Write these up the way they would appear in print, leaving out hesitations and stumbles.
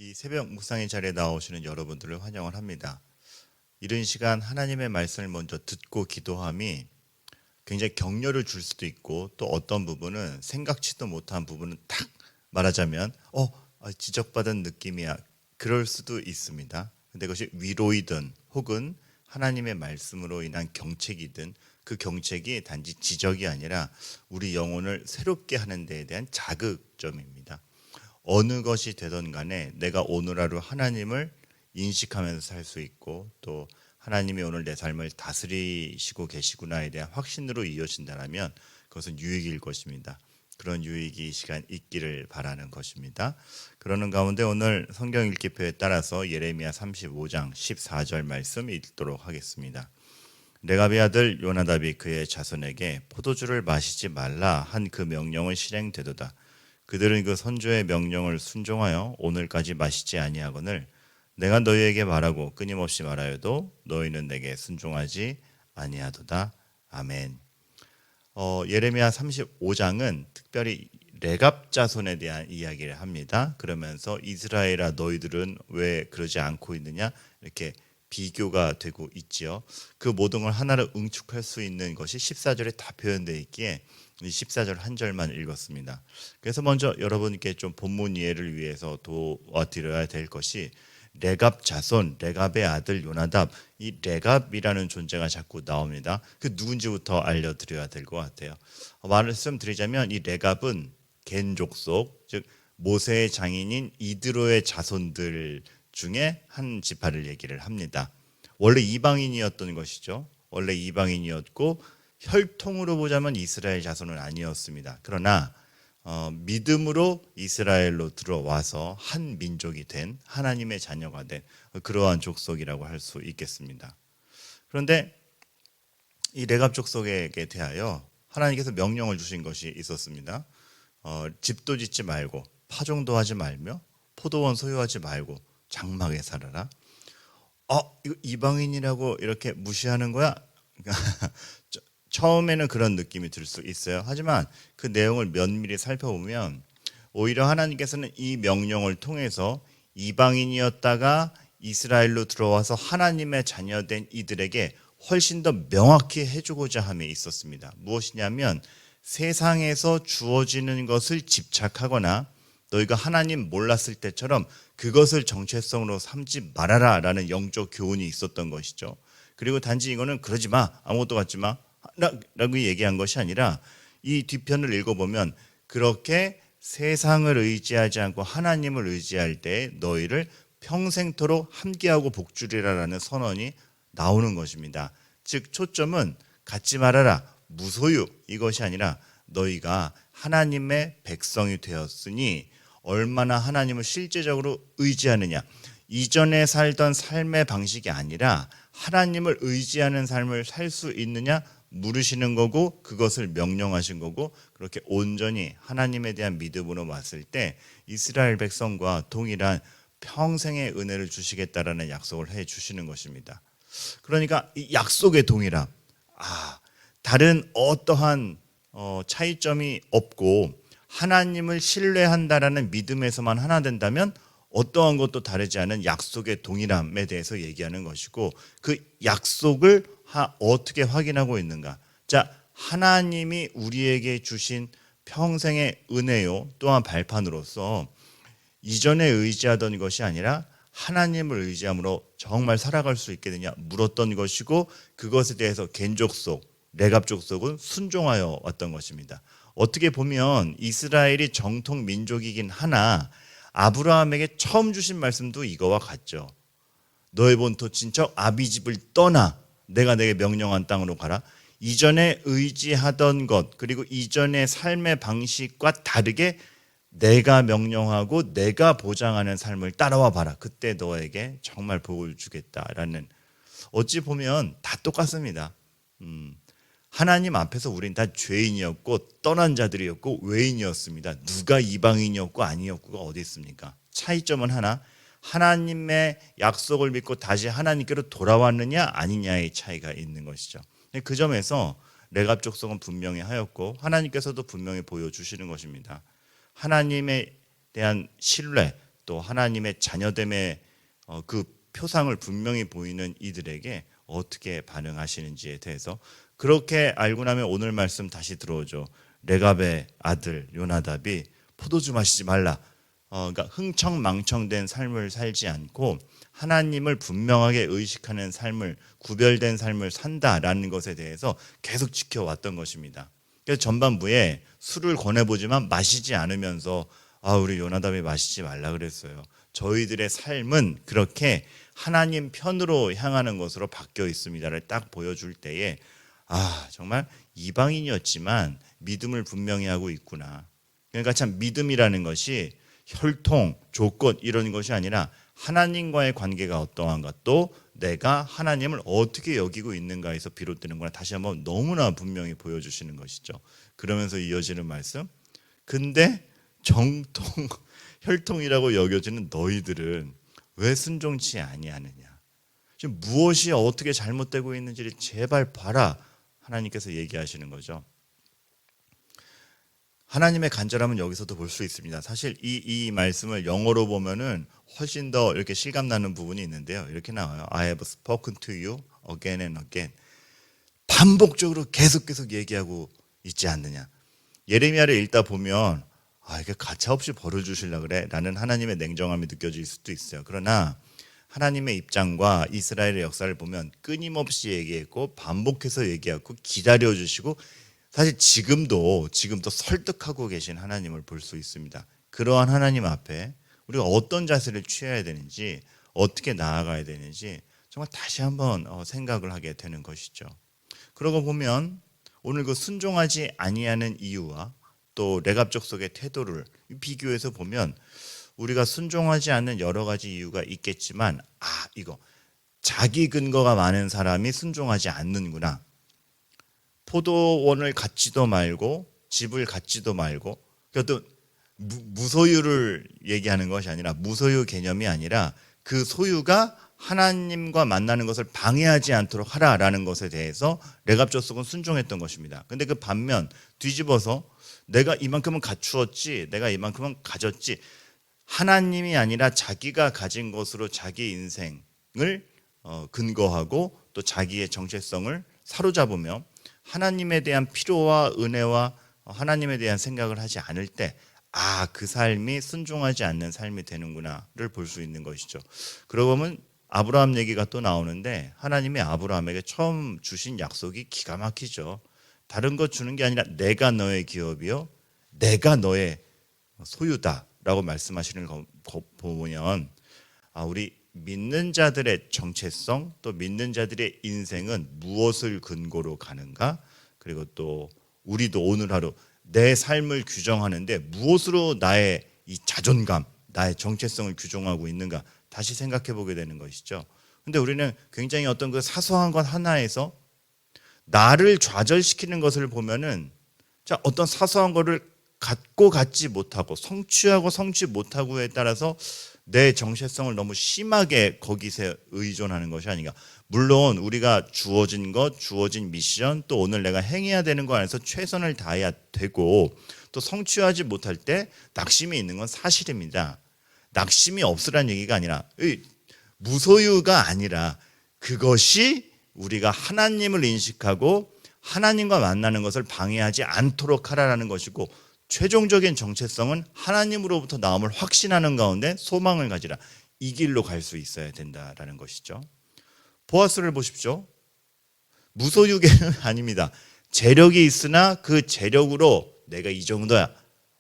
이 새벽 묵상의 자리에 나오시는 여러분들을 환영을 합니다. 이른 시간 하나님의 말씀을 먼저 듣고 기도함이 굉장히 격려를 줄 수도 있고, 또 어떤 부분은 생각지도 못한 부분은 딱 말하자면 지적받은 느낌이야, 그럴 수도 있습니다. 근데 그것이 위로이든 혹은 하나님의 말씀으로 인한 경책이든, 그 경책이 단지 지적이 아니라 우리 영혼을 새롭게 하는 데에 대한 자극점입니다. 어느 것이 되든 간에 내가 오늘 하루 하나님을 인식하면서 살 수 있고, 또 하나님이 오늘 내 삶을 다스리시고 계시구나에 대한 확신으로 이어진다면 그것은 유익일 것입니다. 그런 유익이 이 시간 있기를 바라는 것입니다. 그러는 가운데 오늘 성경 읽기표에 따라서 예레미야 35장 14절 말씀 읽도록 하겠습니다. 레갑의 아들 요나답이 그의 자손에게 포도주를 마시지 말라 한 그 명령은 실행되도다. 그들은 그 선조의 명령을 순종하여 오늘까지 마시지 아니하거늘 내가 너희에게 말하고 끊임없이 말하여도 너희는 내게 순종하지 아니하도다. 아멘. 예레미야 35장은 특별히 레갑 자손에 대한 이야기를 합니다. 그러면서 이스라엘아 너희들은 왜 그러지 않고 있느냐 이렇게 비교가 되고 있지요. 그 모든 걸 하나로 응축할 수 있는 것이 14절에 다 표현되어 있기에 14절 한 절만 읽었습니다. 그래서 먼저 여러분께 좀 본문 이해를 위해서 도와드려야 될 것이 레갑 자손, 레갑의 아들 요나답, 이 레갑이라는 존재가 자꾸 나옵니다. 그 누군지부터 알려드려야 될 것 같아요. 말씀드리자면 이 레갑은 겐 족속, 즉 모세의 장인인 이드로의 자손들 중에 한 지파를 얘기를 합니다. 원래 이방인이었던 것이죠. 원래 이방인이었고 혈통으로 보자면 이스라엘 자손은 아니었습니다. 그러나 믿음으로 이스라엘로 들어와서 한 민족이 된, 하나님의 자녀가 된 그러한 족속이라고 할 수 있겠습니다. 그런데 이 레갑 족속에게 대하여 하나님께서 명령을 주신 것이 있었습니다. 집도 짓지 말고 파종도 하지 말며 포도원 소유하지 말고 장막에 살아라. 이거 이방인이라고 이렇게 무시하는 거야? 처음에는 그런 느낌이 들 수 있어요. 하지만 그 내용을 면밀히 살펴보면 오히려 하나님께서는 이 명령을 통해서 이방인이었다가 이스라엘로 들어와서 하나님의 자녀된 이들에게 훨씬 더 명확히 해주고자 함에 있었습니다. 무엇이냐면 세상에서 주어지는 것을 집착하거나 너희가 하나님 몰랐을 때처럼 그것을 정체성으로 삼지 말아라 라는 영적 교훈이 있었던 것이죠. 그리고 단지 이거는 그러지 마, 아무것도 갖지 마 라고 얘기한 것이 아니라 이 뒤편을 읽어보면 그렇게 세상을 의지하지 않고 하나님을 의지할 때 너희를 평생토록 함께하고 복주리라라는 선언이 나오는 것입니다. 즉 초점은 갖지 말아라, 무소유 이것이 아니라 너희가 하나님의 백성이 되었으니 얼마나 하나님을 실제적으로 의지하느냐, 이전에 살던 삶의 방식이 아니라 하나님을 의지하는 삶을 살 수 있느냐 물으시는 거고, 그것을 명령하신 거고, 그렇게 온전히 하나님에 대한 믿음으로 왔을 때 이스라엘 백성과 동일한 평생의 은혜를 주시겠다라는 약속을 해 주시는 것입니다. 그러니까 이 약속의 동일함, 다른 어떠한 차이점이 없고 하나님을 신뢰한다라는 믿음에서만 하나 된다면 어떠한 것도 다르지 않은 약속의 동일함에 대해서 얘기하는 것이고, 그 약속을 어떻게 확인하고 있는가? 자, 하나님이 우리에게 주신 평생의 은혜요, 또한 발판으로서 이전에 의지하던 것이 아니라 하나님을 의지함으로 정말 살아갈 수 있겠느냐 물었던 것이고, 그것에 대해서 겐 족속, 레갑 족속은 순종하여 왔던 것입니다. 어떻게 보면 이스라엘이 정통 민족이긴 하나 아브라함에게 처음 주신 말씀도 이거와 같죠. 너의 본토 친척 아비집을 떠나 내가 내게 명령한 땅으로 가라. 이전에 의지하던 것, 그리고 이전의 삶의 방식과 다르게 내가 명령하고 내가 보장하는 삶을 따라와 봐라. 그때 너에게 정말 복을 주겠다라는, 어찌 보면 다 똑같습니다. 하나님 앞에서 우린 다 죄인이었고 떠난 자들이었고 외인이었습니다. 누가 이방인이었고 아니었고가 어디 있습니까? 차이점은 하나, 하나님의 약속을 믿고 다시 하나님께로 돌아왔느냐 아니냐의 차이가 있는 것이죠. 그 점에서 레갑 족속은 분명히 하였고 하나님께서도 분명히 보여주시는 것입니다. 하나님에 대한 신뢰, 또 하나님의 자녀됨의 그 표상을 분명히 보이는 이들에게 어떻게 반응하시는지에 대해서 그렇게 알고 나면 오늘 말씀 다시 들어오죠. 레갑의 아들 요나답이 포도주 마시지 말라. 그러니까 흥청망청된 삶을 살지 않고 하나님을 분명하게 의식하는 삶을, 구별된 삶을 산다라는 것에 대해서 계속 지켜왔던 것입니다. 그래서 전반부에 술을 권해보지만 마시지 않으면서 우리 요나답이 마시지 말라 그랬어요. 저희들의 삶은 그렇게 하나님 편으로 향하는 것으로 바뀌어 있습니다를 딱 보여줄 때에 정말 이방인이었지만 믿음을 분명히 하고 있구나. 그러니까 참 믿음이라는 것이 혈통, 조건 이런 것이 아니라 하나님과의 관계가 어떠한가, 또 내가 하나님을 어떻게 여기고 있는가에서 비롯되는구나. 다시 한번 너무나 분명히 보여주시는 것이죠. 그러면서 이어지는 말씀, 근데 정통, 혈통이라고 여겨지는 너희들은 왜 순종치 아니하느냐. 지금 무엇이 어떻게 잘못되고 있는지를 제발 봐라. 하나님께서 얘기하시는 거죠. 하나님의 간절함은 여기서도 볼 수 있습니다. 사실 이 말씀을 영어로 보면은 훨씬 더 이렇게 실감나는 부분이 있는데요. 이렇게 나와요. I have spoken to you again and again. 반복적으로 계속 얘기하고 있지 않느냐. 예레미야를 읽다 보면 이게 가차없이 벌을 주시려고 그래 라는 하나님의 냉정함이 느껴질 수도 있어요. 그러나 하나님의 입장과 이스라엘의 역사를 보면 끊임없이 얘기했고 반복해서 얘기하고 기다려주시고 사실 지금도 설득하고 계신 하나님을 볼 수 있습니다. 그러한 하나님 앞에 우리가 어떤 자세를 취해야 되는지, 어떻게 나아가야 되는지 정말 다시 한번 생각을 하게 되는 것이죠. 그러고 보면 오늘 그 순종하지 아니하는 이유와 또 레갑 족속의 태도를 비교해서 보면 우리가 순종하지 않는 여러 가지 이유가 있겠지만 이거 자기 근거가 많은 사람이 순종하지 않는구나. 포도원을 갖지도 말고 집을 갖지도 말고, 그것도 무소유를 얘기하는 것이 아니라, 무소유 개념이 아니라 그 소유가 하나님과 만나는 것을 방해하지 않도록 하라라는 것에 대해서 레갑 족속은 순종했던 것입니다. 근데 그 반면 뒤집어서 내가 이만큼은 갖추었지, 내가 이만큼은 가졌지, 하나님이 아니라 자기가 가진 것으로 자기 인생을 근거하고 또 자기의 정체성을 사로잡으며 하나님에 대한 필요와 은혜와 하나님에 대한 생각을 하지 않을 때 그 삶이 순종하지 않는 삶이 되는구나를 볼 수 있는 것이죠. 그러고 보면 아브라함 얘기가 또 나오는데 하나님이 아브라함에게 처음 주신 약속이 기가 막히죠. 다른 것 주는 게 아니라 내가 너의 기업이요 내가 너의 소유다라고 말씀하시는 거 보면 우리 믿는 자들의 정체성, 또 믿는 자들의 인생은 무엇을 근거로 가는가, 그리고 또 우리도 오늘 하루 내 삶을 규정하는데 무엇으로 나의 이 자존감, 나의 정체성을 규정하고 있는가 다시 생각해 보게 되는 것이죠. 근데 우리는 굉장히 어떤 그 사소한 것 하나에서 나를 좌절시키는 것을 보면은 어떤 사소한 거를 갖고 갖지 못하고 성취하고 성취 못하고에 따라서 내 정체성을 너무 심하게 거기서 의존하는 것이 아닌가. 물론 우리가 주어진 것, 주어진 미션, 또 오늘 내가 행해야 되는 거 안에서 최선을 다해야 되고, 또 성취하지 못할 때 낙심이 있는 건 사실입니다. 낙심이 없으란 얘기가 아니라, 무소유가 아니라 그것이 우리가 하나님을 인식하고 하나님과 만나는 것을 방해하지 않도록 하라는 것이고, 최종적인 정체성은 하나님으로부터 나옴을 확신하는 가운데 소망을 가지라. 이 길로 갈 수 있어야 된다라는 것이죠. 보아스를 보십시오. 무소유계는 아닙니다. 재력이 있으나 그 재력으로 내가 이 정도야,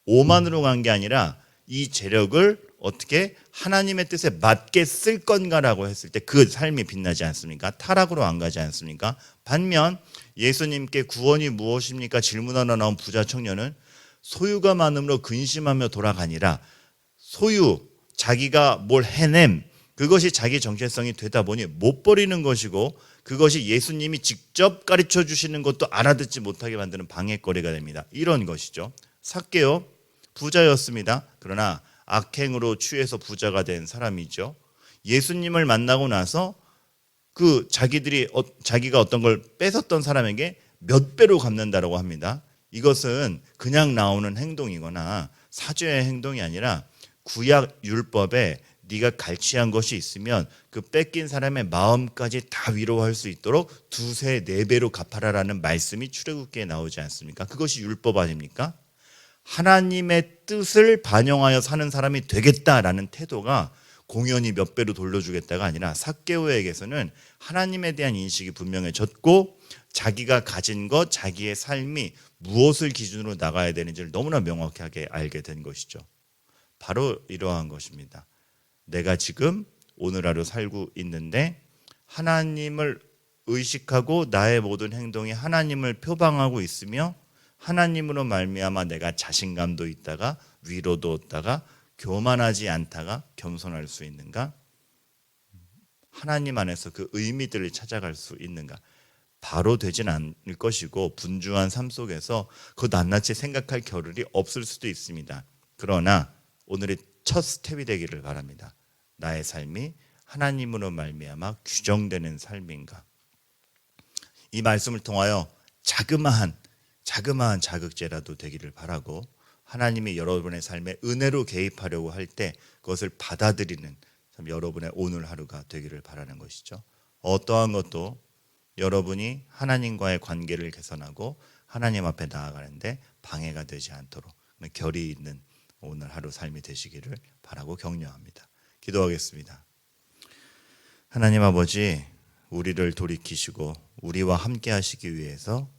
오만으로 간 게 아니라 이 재력을 어떻게 하나님의 뜻에 맞게 쓸 건가라고 했을 때 그 삶이 빛나지 않습니까? 타락으로 안 가지 않습니까? 반면 예수님께 구원이 무엇입니까? 질문 하나 나온 부자 청년은 소유가 많음으로 근심하며 돌아가니라. 소유, 자기가 뭘 해냄, 그것이 자기 정체성이 되다 보니 못 버리는 것이고, 그것이 예수님이 직접 가르쳐 주시는 것도 알아듣지 못하게 만드는 방해거리가 됩니다. 이런 것이죠. 삭개오 부자였습니다. 그러나 악행으로 취해서 부자가 된 사람이죠. 예수님을 만나고 나서 자기가 어떤 걸 뺏었던 사람에게 몇 배로 갚는다라고 합니다. 이것은 그냥 나오는 행동이거나 사죄의 행동이 아니라 구약 율법에 네가 갈취한 것이 있으면 그 뺏긴 사람의 마음까지 다 위로할 수 있도록 두세 네 배로 갚아라라는 말씀이 출애굽기에 나오지 않습니까? 그것이 율법 아닙니까? 하나님의 뜻을 반영하여 사는 사람이 되겠다라는 태도가 공연히 몇 배로 돌려주겠다가 아니라 삭개오에게서는 하나님에 대한 인식이 분명해졌고 자기가 가진 것, 자기의 삶이 무엇을 기준으로 나가야 되는지를 너무나 명확하게 알게 된 것이죠. 바로 이러한 것입니다. 내가 지금 오늘 하루 살고 있는데 하나님을 의식하고 나의 모든 행동이 하나님을 표방하고 있으며 하나님으로 말미암아 내가 자신감도 있다가 위로도 얻다가 교만하지 않다가 겸손할 수 있는가? 하나님 안에서 그 의미들을 찾아갈 수 있는가? 바로 되진 않을 것이고 분주한 삶 속에서 그 낱낱이 생각할 겨를이 없을 수도 있습니다. 그러나 오늘의 첫 스텝이 되기를 바랍니다. 나의 삶이 하나님으로 말미암아 규정되는 삶인가? 이 말씀을 통하여 자그마한 자극제라도 되기를 바라고 하나님이 여러분의 삶에 은혜로 개입하려고 할 때 그것을 받아들이는 여러분의 오늘 하루가 되기를 바라는 것이죠. 어떠한 것도 여러분이 하나님과의 관계를 개선하고 하나님 앞에 나아가는데 방해가 되지 않도록 결의 있는 오늘 하루 삶이 되시기를 바라고 격려합니다. 기도하겠습니다. 하나님 아버지, 우리를 돌이키시고 우리와 함께 하시기 위해서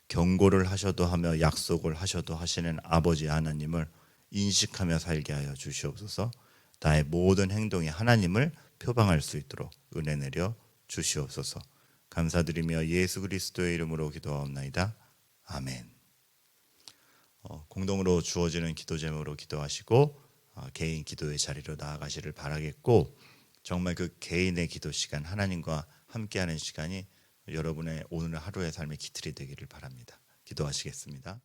경고를 하셔도 하며 약속을 하셔도 하시는 아버지 하나님을 인식하며 살게 하여 주시옵소서. 나의 모든 행동이 하나님을 표방할 수 있도록 은혜 내려 주시옵소서. 감사드리며 예수 그리스도의 이름으로 기도하옵나이다. 아멘. 공동으로 주어지는 기도 제목으로 기도하시고 개인 기도의 자리로 나아가시를 바라겠고, 정말 그 개인의 기도 시간, 하나님과 함께하는 시간이 여러분의 오늘 하루의 삶의 기틀이 되기를 바랍니다. 기도하시겠습니다.